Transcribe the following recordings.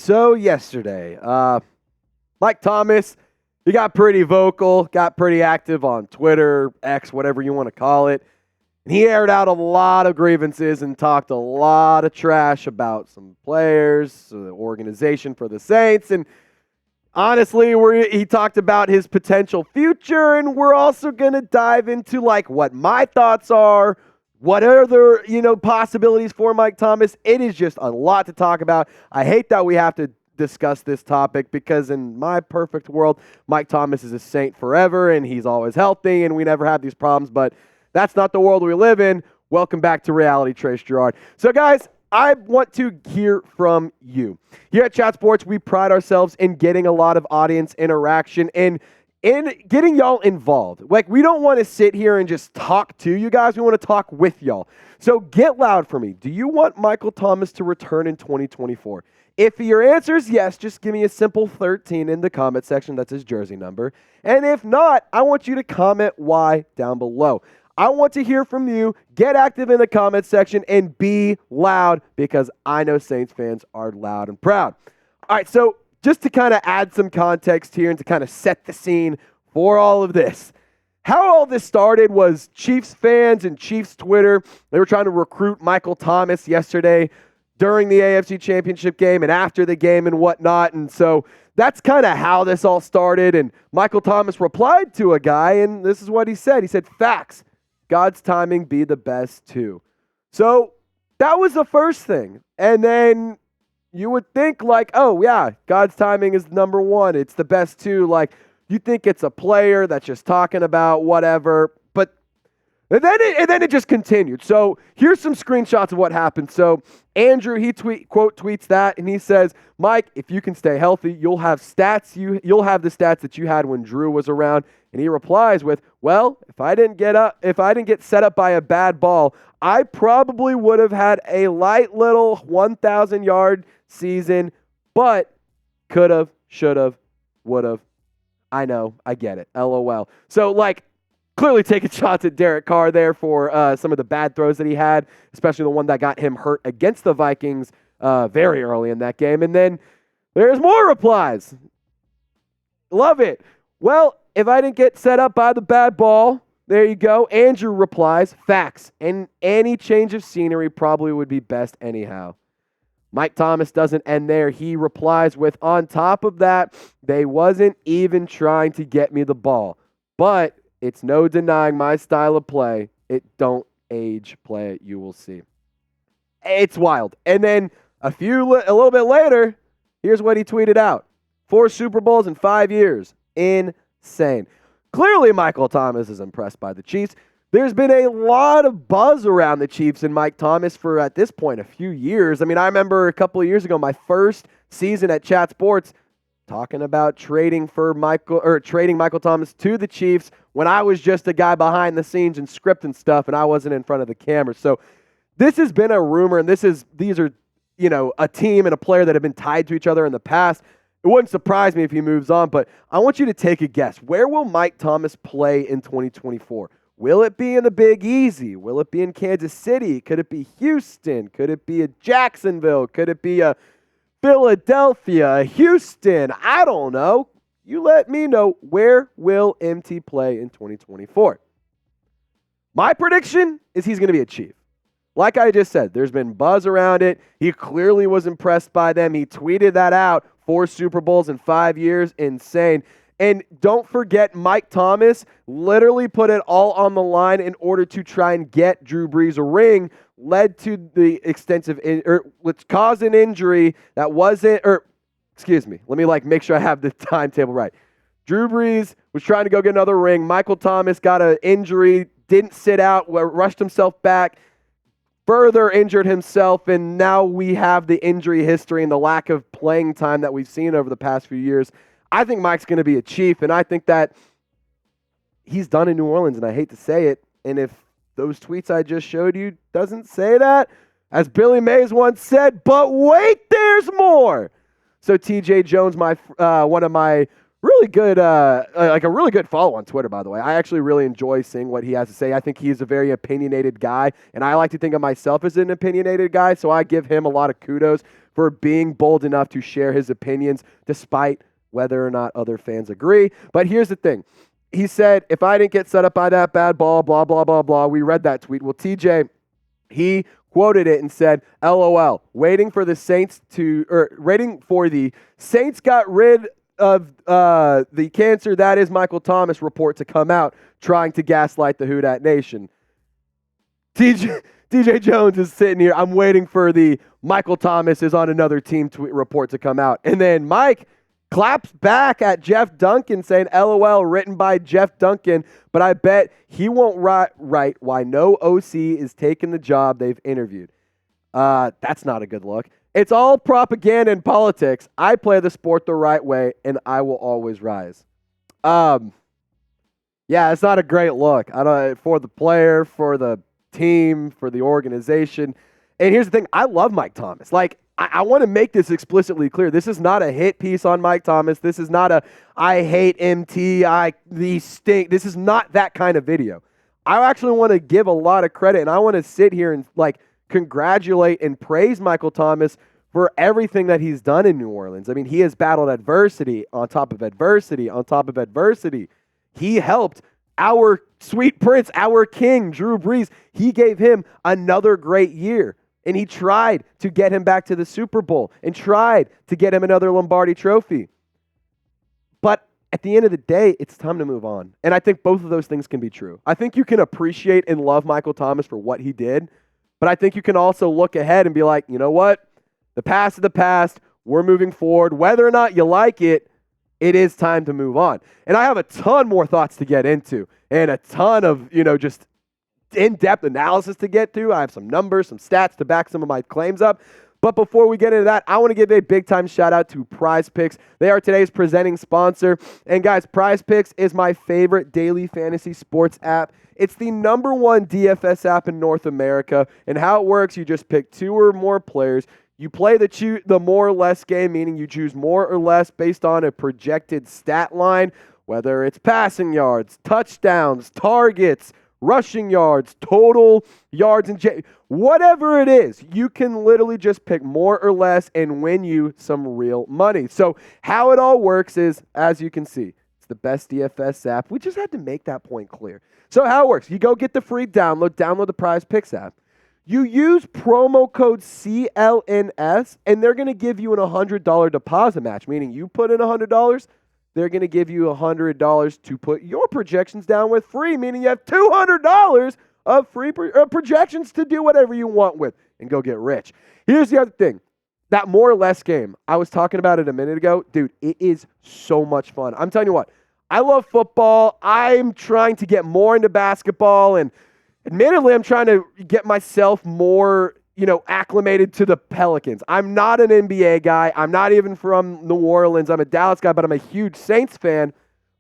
So yesterday, Mike Thomas, he got pretty vocal, got pretty active on Twitter, X, whatever you want to call it. And he aired out a lot of grievances and talked a lot of trash about some players, the organization for the Saints. And honestly, he talked about his potential future, and we're also going to dive into like what my thoughts are, what other, possibilities for Mike Thomas. It is just a lot to talk about. I hate that we have to discuss this topic because in my perfect world, Mike Thomas is a Saint forever and he's always healthy and we never have these problems, but that's not the world we live in. Welcome back to Reality, Trace Gerard. So guys, I want to hear from you. Here at Chat Sports, we pride ourselves in getting a lot of audience interaction and in getting y'all involved. Like, we don't want to sit here and just talk to you guys. We want to talk with y'all. So get loud for me. Do you want Michael Thomas to return in 2024? If your answer is yes, just give me a simple 13 in the comment section. That's his jersey number. And if not, I want you to comment why down below. I want to hear from you. Get active in the comment section and be loud because I know Saints fans are loud and proud. All right, so just to kind of add some context here and to kind of set the scene for all of this. How all this started was Chiefs fans and Chiefs Twitter. They were trying to recruit Michael Thomas yesterday during the AFC Championship game and after the game and whatnot. And so that's kind of how this all started. And Michael Thomas replied to a guy, and this is what he said. He said, "Facts. God's timing be the best too." So that was the first thing. And then you would think like, oh yeah, God's timing is number one. It's the best too. Like, you think it's a player that's just talking about whatever. But and then it just continued. So here's some screenshots of what happened. So Andrew, he tweets that, and he says, "Mike, if you can stay healthy, you'll have stats. You'll have the stats that you had when Drew was around." And he replies with, "Well, if I didn't get set up by a bad ball, I probably would have had a light little 1,000-yard season, but could have, should have, would have. I know, I get it. LOL." So, like, clearly taking shots at Derek Carr there for some of the bad throws that he had, especially the one that got him hurt against the Vikings very early in that game. And then there's more replies. Love it. "Well, if I didn't get set up by the bad ball," there you go. Andrew replies, "Facts. And any change of scenery probably would be best anyhow." Mike Thomas doesn't end there. He replies with, "On top of that, they wasn't even trying to get me the ball. But it's no denying my style of play. It don't age. Play it. You will see." It's wild. And then a little bit later, here's what he tweeted out. 4 Super Bowls in 5 years. Insane. Clearly, Michael Thomas is impressed by the Chiefs. There's been a lot of buzz around the Chiefs and Mike Thomas for, at this point, a few years. I mean, I remember a couple of years ago, my first season at Chat Sports, talking about trading Michael Thomas to the Chiefs when I was just a guy behind the scenes and scripting stuff and I wasn't in front of the camera. So this has been a rumor, and these are a team and a player that have been tied to each other in the past. It wouldn't surprise me if he moves on, but I want you to take a guess. Where will Mike Thomas play in 2024? Will it be in the Big Easy? Will it be in Kansas City? Could it be Houston? Could it be a Jacksonville? Could it be a Philadelphia, Houston? I don't know. You let me know. Where will MT play in 2024? My prediction is he's going to be a Chief. Like I just said, there's been buzz around it. He clearly was impressed by them. He tweeted that out. 4 Super Bowls in 5 years. Insane. And don't forget, Mike Thomas literally put it all on the line in order to try and get Drew Brees a ring, led to the which caused an injury that wasn't, excuse me, let me make sure I have the timetable right. Drew Brees was trying to go get another ring. Michael Thomas got an injury, didn't sit out, rushed himself back, further injured himself, and now we have the injury history and the lack of playing time that we've seen over the past few years. I think Mike's going to be a Chief, and I think that he's done in New Orleans, and I hate to say it, and if those tweets I just showed you doesn't say that, as Billy Mays once said, but wait, there's more. So TJ Jones, one of my Really good, like a really good follow on Twitter, by the way. I actually really enjoy seeing what he has to say. I think he's a very opinionated guy, and I like to think of myself as an opinionated guy, so I give him a lot of kudos for being bold enough to share his opinions despite whether or not other fans agree. But here's the thing. He said, if I didn't get set up by that bad ball, blah, blah, blah, blah. We read that tweet. Well, TJ, he quoted it and said, LOL, waiting for the Saints got rid of the cancer that is Michael Thomas report to come out, trying to gaslight the Dat Nation. DJ Jones is sitting here. I'm waiting for the Michael Thomas is on another team tweet report to come out. And then Mike claps back at Jeff Duncan saying, LOL, written by Jeff Duncan, but I bet he won't write why no OC is taking the job they've interviewed. That's not a good look. It's all propaganda and politics. I play the sport the right way, and I will always rise. Yeah, it's not a great look. I don't for the player, for the team, for the organization. And here's the thing. I love Mike Thomas. Like, I want to make this explicitly clear. This is not a hit piece on Mike Thomas. This is not a I hate MT, these stink. This is not that kind of video. I actually want to give a lot of credit, and I want to sit here and congratulate and praise Michael Thomas for everything that he's done in New Orleans. I mean, he has battled adversity on top of adversity on top of adversity. He helped our sweet prince, our king, Drew Brees. He gave him another great year. And he tried to get him back to the Super Bowl and tried to get him another Lombardi trophy. But at the end of the day, it's time to move on. And I think both of those things can be true. I think you can appreciate and love Michael Thomas for what he did. But I think you can also look ahead and be like, you know what? The past is the past. We're moving forward. Whether or not you like it, it is time to move on. And I have a ton more thoughts to get into and a ton of, just in-depth analysis to get to. I have some numbers, some stats to back some of my claims up. But before we get into that, I want to give a big-time shout-out to Prize Picks. They are today's presenting sponsor. And guys, Prize Picks is my favorite daily fantasy sports app. It's the #1 DFS app in North America. And how it works, you just pick 2 or more players. You play the more or less game, meaning you choose more or less based on a projected stat line, whether it's passing yards, touchdowns, targets, rushing yards, total yards, and whatever it is, you can literally just pick more or less and win you some real money. So how it all works is, as you can see, it's the best DFS app. We just had to make that point clear. So how it works, you go get the free download the Prize Picks app. You use promo code CLNS, and they're going to give you an $100 deposit match, meaning you put in $100, they're going to give you $100 to put your projections down with free, meaning you have $200 of free projections to do whatever you want with and go get rich. Here's the other thing. That more or less game, I was talking about it a minute ago. Dude, it is so much fun. I'm telling you what, I love football. I'm trying to get more into basketball, and admittedly, I'm trying to get myself more, acclimated to the Pelicans. I'm not an NBA guy. I'm not even from New Orleans. I'm a Dallas guy, but I'm a huge Saints fan.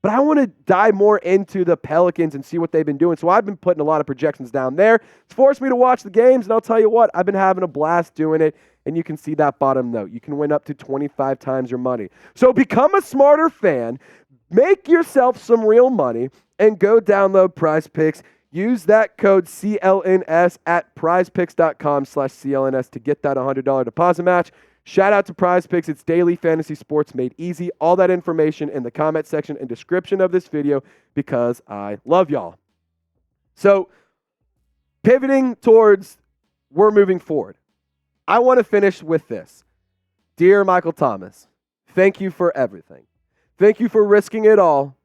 But I want to dive more into the Pelicans and see what they've been doing. So I've been putting a lot of projections down there. It's forced me to watch the games, and I'll tell you what, I've been having a blast doing it. And you can see that bottom note. You can win up to 25 times your money. So become a smarter fan, make yourself some real money, and go download Prize Picks. Use that code CLNS at prizepicks.com/CLNS to get that $100 deposit match. Shout out to Prize Picks. It's daily fantasy sports made easy. All that information in the comment section and description of this video because I love y'all. So pivoting towards we're moving forward. I want to finish with this. Dear Michael Thomas, thank you for everything. Thank you for risking it all.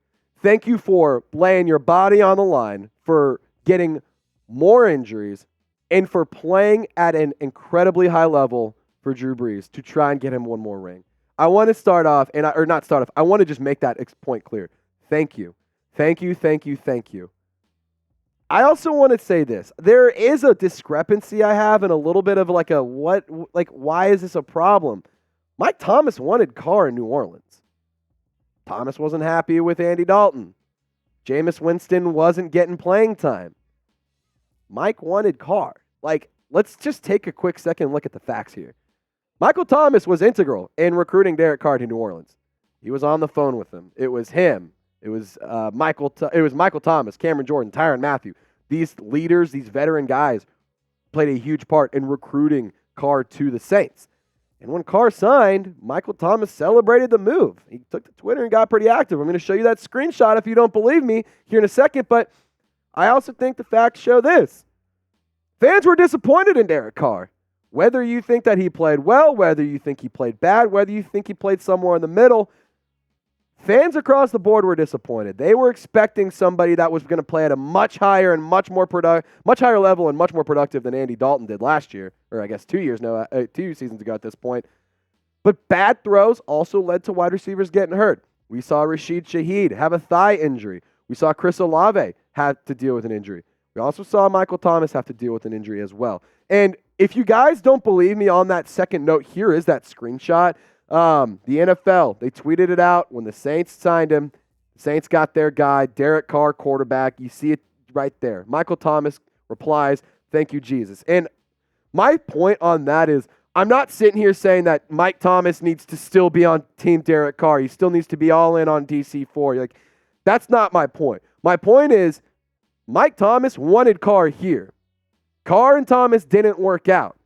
Thank you for laying your body on the line, for getting more injuries, and for playing at an incredibly high level for Drew Brees to try and get him one more ring. I want to start off, I want to just make that point clear. Thank you. Thank you, thank you, thank you. I also want to say this. There is a discrepancy I have and a little bit of why is this a problem? Mike Thomas wanted Carr in New Orleans. Thomas wasn't happy with Andy Dalton. Jameis Winston wasn't getting playing time. Mike wanted Carr. Let's just take a quick second and look at the facts here. Michael Thomas was integral in recruiting Derek Carr to New Orleans. He was on the phone with him. It was him. It was Michael Thomas, Cameron Jordan, Tyrann Mathieu. These leaders, these veteran guys, played a huge part in recruiting Carr to the Saints. And when Carr signed, Michael Thomas celebrated the move. He took to Twitter and got pretty active. I'm going to show you that screenshot if you don't believe me here in a second. But I also think the facts show this. Fans were disappointed in Derek Carr. Whether you think that he played well, whether you think he played bad, whether you think he played somewhere in the middle, fans across the board were disappointed. They were expecting somebody that was going to play at a much higher and much higher level and much more productive than Andy Dalton did last year, or I guess 2 seasons ago at this point. But bad throws also led to wide receivers getting hurt. We saw Rashid Shaheed have a thigh injury. We saw Chris Olave have to deal with an injury. We also saw Michael Thomas have to deal with an injury as well. And if you guys don't believe me on that second note, here is that screenshot. The NFL, they tweeted it out when the Saints signed him. The Saints got their guy, Derek Carr, quarterback. You see it right there. Michael Thomas replies, "Thank you, Jesus." And my point on that is, I'm not sitting here saying that Mike Thomas needs to still be on Team Derek Carr. He still needs to be all in on DC4. Like, that's not my point. My point is, Mike Thomas wanted Carr here. Carr and Thomas didn't work out.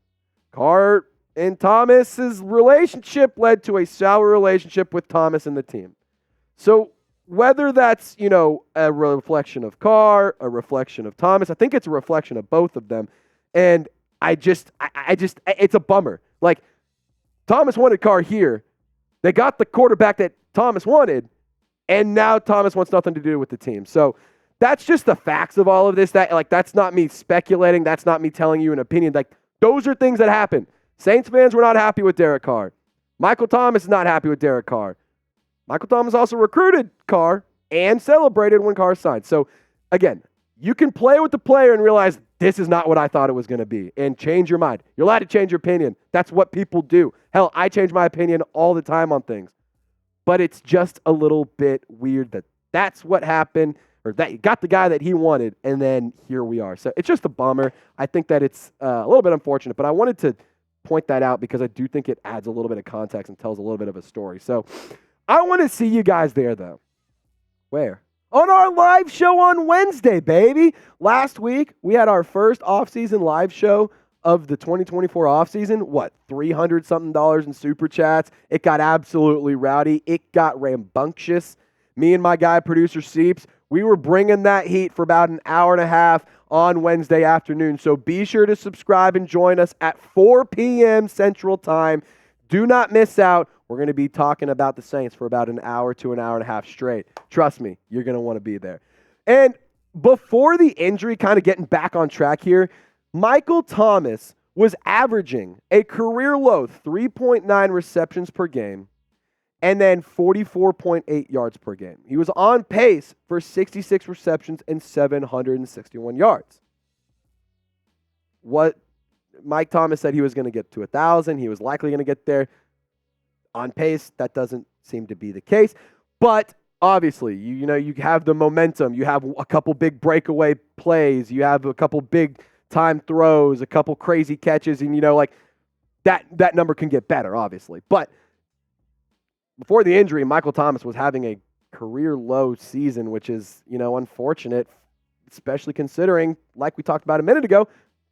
Carr and Thomas's relationship led to a sour relationship with Thomas and the team. So whether that's, a reflection of Carr, a reflection of Thomas, I think it's a reflection of both of them. And I just, it's a bummer. Like, Thomas wanted Carr here. They got the quarterback that Thomas wanted, and now Thomas wants nothing to do with the team. So that's just the facts of all of this. That's not me speculating. That's not me telling you an opinion. Like, those are things that happen. Saints fans were not happy with Derek Carr. Michael Thomas is not happy with Derek Carr. Michael Thomas also recruited Carr and celebrated when Carr signed. So, again, you can play with the player and realize this is not what I thought it was going to be and change your mind. You're allowed to change your opinion. That's what people do. Hell, I change my opinion all the time on things. But it's just a little bit weird that that's what happened, or that he got the guy that he wanted, and then here we are. So it's just a bummer. I think that it's a little bit unfortunate, but I wanted to point that out because I do think it adds a little bit of context and tells a little bit of a story. So I want to see you guys there, though. Where? On our live show on Wednesday, baby. Last week, we had our first off-season live show of the 2024 offseason. What, $300-something in super chats? It got absolutely rowdy. It got rambunctious. Me and my guy, producer Seeps, we were bringing that heat for about an hour and a half on Wednesday afternoon. So be sure to subscribe and join us at 4 p.m. Central Time. Do not miss out. We're going to be talking about the Saints for about an hour to an hour and a half straight. Trust me, you're going to want to be there. And before the injury, kind of getting back on track here, Michael Thomas was averaging a career low 3.9 receptions per game and then 44.8 yards per game. He was on pace for 66 receptions and 761 yards. What Mike Thomas said he was going to get to 1,000. He was likely going to get there. On pace, that doesn't seem to be the case. But obviously, you have the momentum. You have a couple big breakaway plays. You have a couple big time throws, a couple crazy catches, and that number can get better, obviously. But before the injury, Michael Thomas was having a career low season, which is, unfortunate, especially considering, like we talked about a minute ago,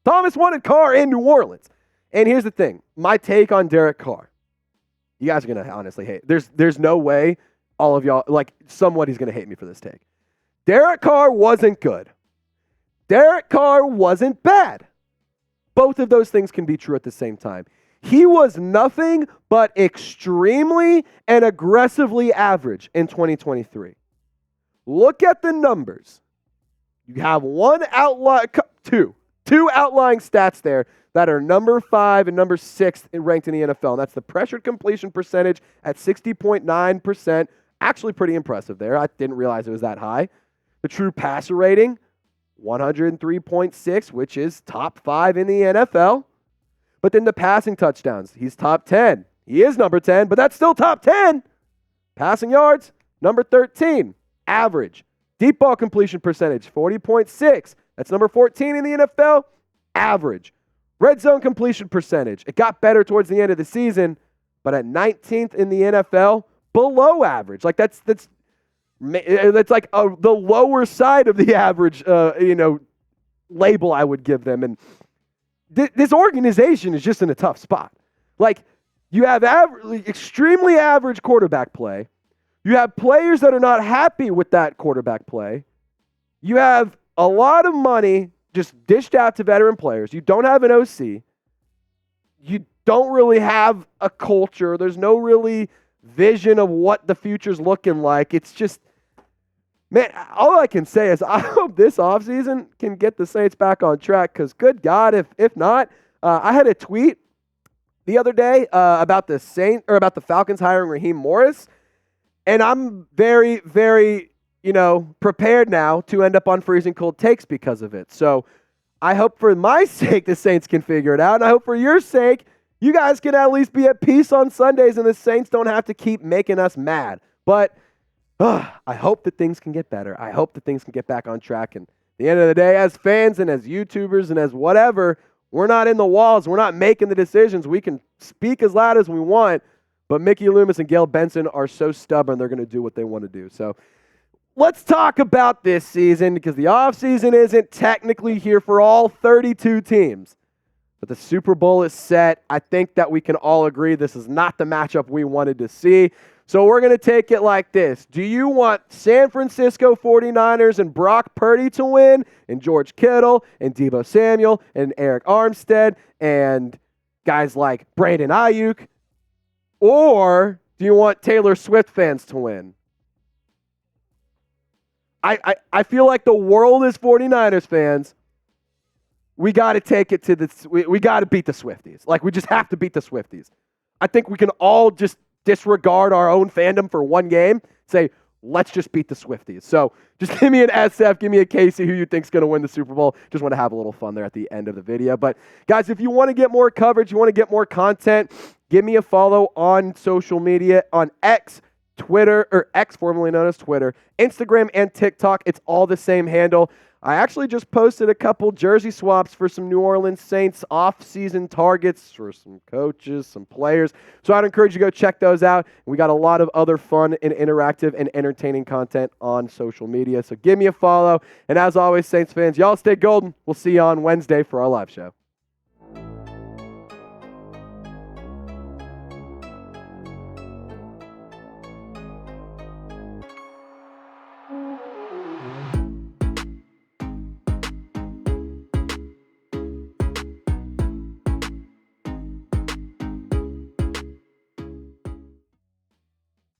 Thomas wanted Carr in New Orleans. And here's the thing. My take on Derek Carr. You guys are going to honestly hate. There's no way all of y'all, somebody's going to hate me for this take. Derek Carr wasn't good. Derek Carr wasn't bad. Both of those things can be true at the same time. He was nothing but extremely and aggressively average in 2023. Look at the numbers. You have two outlying stats there that are number 5 and number 6 ranked in the NFL. And that's the pressured completion percentage at 60.9%. Actually pretty impressive there. I didn't realize it was that high. The true passer rating, 103.6, which is top 5 in the NFL. But then the passing touchdowns, he's top 10. He is number 10, but that's still top 10. Passing yards, number 13, average. Deep ball completion percentage, 40.6. That's number 14 in the NFL, average. Red zone completion percentage, it got better towards the end of the season, but at 19th in the NFL, below average. Like that's like the lower side of the average, label I would give them. And this organization is just in a tough spot. Like, you have extremely average quarterback play. You have players that are not happy with that quarterback play. You have a lot of money just dished out to veteran players. You don't have an OC. You don't really have a culture. There's no really vision of what the future's looking like. It's just, man, all I can say is I hope this offseason can get the Saints back on track, because good God, if not, I had a tweet the other day about the Falcons hiring Raheem Morris, and I'm very, very, prepared now to end up on freezing cold takes because of it. So I hope for my sake the Saints can figure it out, and I hope for your sake you guys can at least be at peace on Sundays and the Saints don't have to keep making us mad. But I hope that things can get better. I hope that things can get back on track. And at the end of the day, as fans and as YouTubers and as whatever, we're not in the walls. We're not making the decisions. We can speak as loud as we want, but Mickey Loomis and Gail Benson are so stubborn they're going to do what they want to do. So let's talk about this season, because the offseason isn't technically here for all 32 teams. But the Super Bowl is set. I think that we can all agree this is not the matchup we wanted to see. So we're going to take it like this. Do you want San Francisco 49ers and Brock Purdy to win, and George Kittle and Deebo Samuel and Eric Armstead and guys like Brandon Ayuk? Or do you want Taylor Swift fans to win? I feel like the world is 49ers fans. We got to take it to we got to beat the Swifties. Like, we just have to beat the Swifties. I think we can all just disregard our own fandom for one game, say, let's just beat the Swifties. So just give me an SF, give me a Casey, who you think's going to win the Super Bowl. Just want to have a little fun there at the end of the video. But guys, if you want to get more coverage, you want to get more content, give me a follow on social media, on X, Twitter, or X, formerly known as Twitter, Instagram, and TikTok. It's all the same handle. I actually just posted a couple jersey swaps for some New Orleans Saints off-season targets for some coaches, some players. So I'd encourage you to go check those out. We got a lot of other fun and interactive and entertaining content on social media. So give me a follow. And as always, Saints fans, y'all stay golden. We'll see you on Wednesday for our live show.